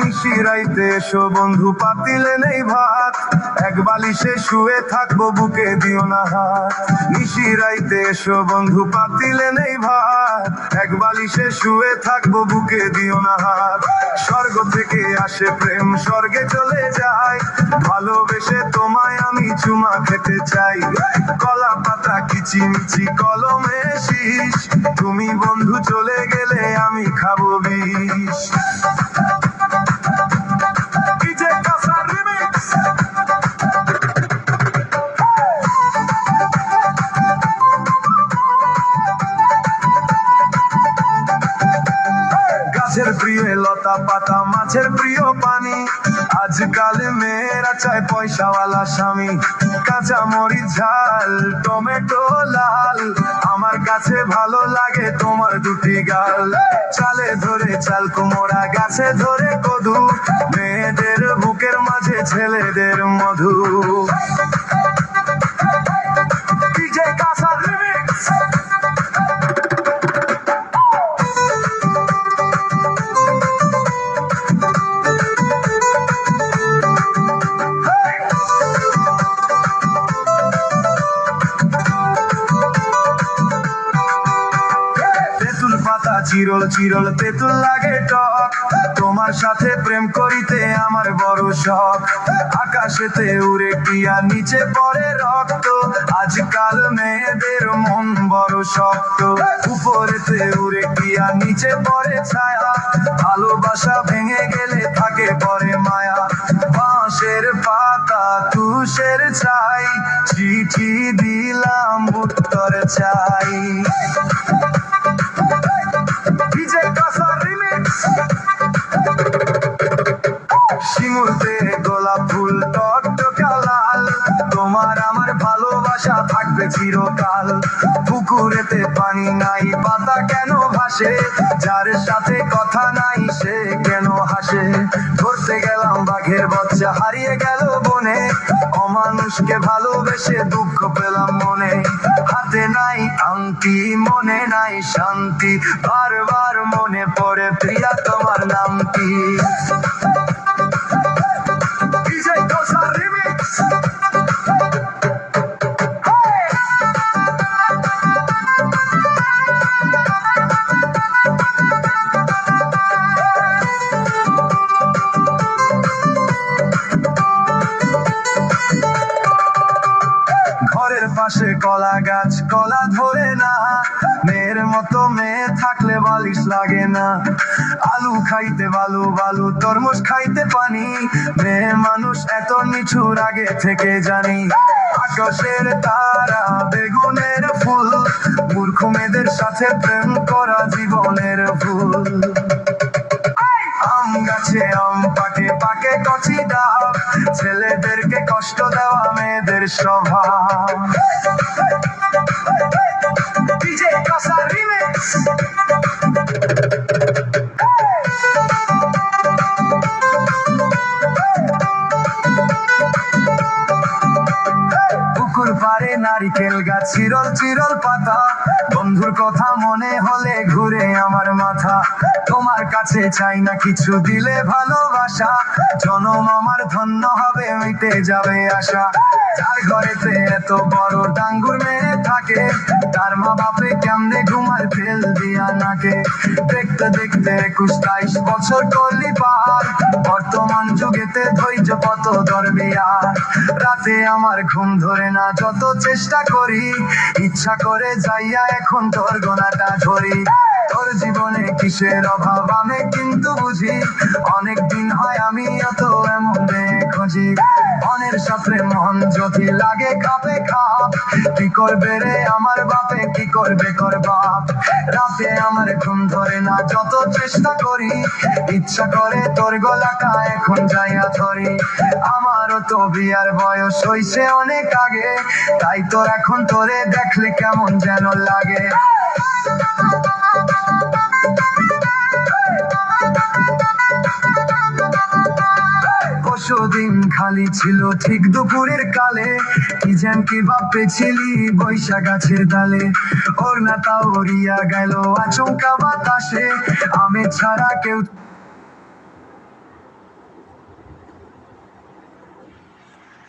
নিশিরাইতে এসো বন্ধু, পাতিলে নেই ভাত, এক বালিশে শুয়ে থাকবো, বুকে দিও না হাত। নিশিরাইতে এসো বন্ধু, পাতিলে নেই ভাত, এক বালিশে শুয়ে থাকবো, বুকে দিও না হাত। স্বর্গ থেকে আসে প্রেম, স্বর্গে চলে যায়, ভালোবেসে তোমায় আমি চুমা খেতে চাই। কলা পাতা কিচিমিচি কলমে শীষ, তুমি বন্ধু চলে গেলে আমি খাবো বিষ। গাছের প্রিয় লতা পাতা, মাছের প্রিয় পানি, আজকাল মেয়েরা চায় পয়সাওয়ালা স্বামী। কাঁচা মরিচ ঝাল, টমেটো লাল, আমার কাছে ভালো লাগে তোমার দুটি গাল। চালে ধরে চাল কুমড়া, গাছে ধরে কদু, মেয়েদের বুকের মাঝে ছেলেদের মধু। চিরল চিরল তেঁতুল লাগে টক, তোমার সাথে প্রেম করিতে আমার বড় শখ। আকাশেতে উড়ে টিয়া, নিচে পড়ে রক্ত, আজকাল মেয়েদের মন বড় শক্ত। উপরেতে উড়ে টিয়া, নিচে পড়ে ছায়া, ভালোবাসা ভেঙে গেলে থাকে পরে মায়া। বাঁশের পাতা তুষের চাই, চিঠি দিলাম উত্তর চাই। শিমুলতে গোলাপ ফুল টকটকা লাল, তোমার আমার ভালোবাসা থাকবে চিরকাল। পুকুরেতে পানি নাই, পাতা কেন ভাসে, যার সাথে কথা নাই সে কেন হাসে। ধরতে গেলাম বাঘের বাচ্চা, হারিয়ে গেল বনে, অমানুষকে ভালোবেসে দুঃখ পেলাম মনে। হাতে নাই আংটি, মনে নাই শান্তি, বারবার মনে পড়ে প্রিয়া তোমার নাম কি। ঘরের পাশে কলা গাছ, কলা ধরে না, মেয়ের মতো মেয়ে থাকলে বালিশ লাগে না। আলু খাইতে বালু বালু, তরমুজ খাইতে পানি, মেয়ে মানুষ এত নিচুর আগে থেকে জানি। আকাশের তারা, বেগুনের ফুল, মূর্খ মেয়েদের সাথে প্রেম করা জীবনের ভুল। আম গাছে আম পাকে, পাকে কচি ডাব, ছেলেদেরকে কষ্ট দেওয়া মেয়েদের স্বভাব। পুকুর পাড়ে নারিকেল গাছ, চিরল চিরল পাতা, বন্ধুর কথা মনে হলে ঘুরে আমার মাথা। তোমার কাছে চাই না কিছু, দিলে ভালোবাসা, জনম আমার ধন্য হবে, মিটে যাবে আশা। যার ঘরেতে এত বড় ডাঙ্গুর মেয়ে থাকে, তার মা বাপে কেমনে ঘুমার ফেল দিয়া নাকে। দেখতে দেখতে 21-22 বছর করলি পার, বর্তমান যুগেতে ধৈর্য কত দরবিয়ার। রাতে আমার ঘুম ধরে না, যত চেষ্টা করি, ইচ্ছা করে যাইয়া এখন তোর গোনাটা ধরি। তোর জীবনে কিসের অভাব আমি কিন্তু বুঝি, অনেক দিন হয় আমি অত এমন খুঁজি। মনের সাথে মন যদি লাগে খাপে খাপ, কি করবে রে আমার বাপে কি করবে করবা। রাতে আমার ঘুম ধরে না যত চেষ্টা করি, ইচ্ছা করে তোর গলাটা এখন যাইয়া ধরি। আমারও তো বিয়ার বয়স হইছে অনেক আগে, তাই তোর এখন তোরে দেখলে কেমন যেন লাগে। পরশুদিন খালি ছিল ঠিক দুপুরের কালে, কি যেন কি ভাবতেছিলি বৈশা গাছের ডালে। ওর না তা উড়িয়া গেল আচমকা বাতাসে, আমি ছাড়া কেউ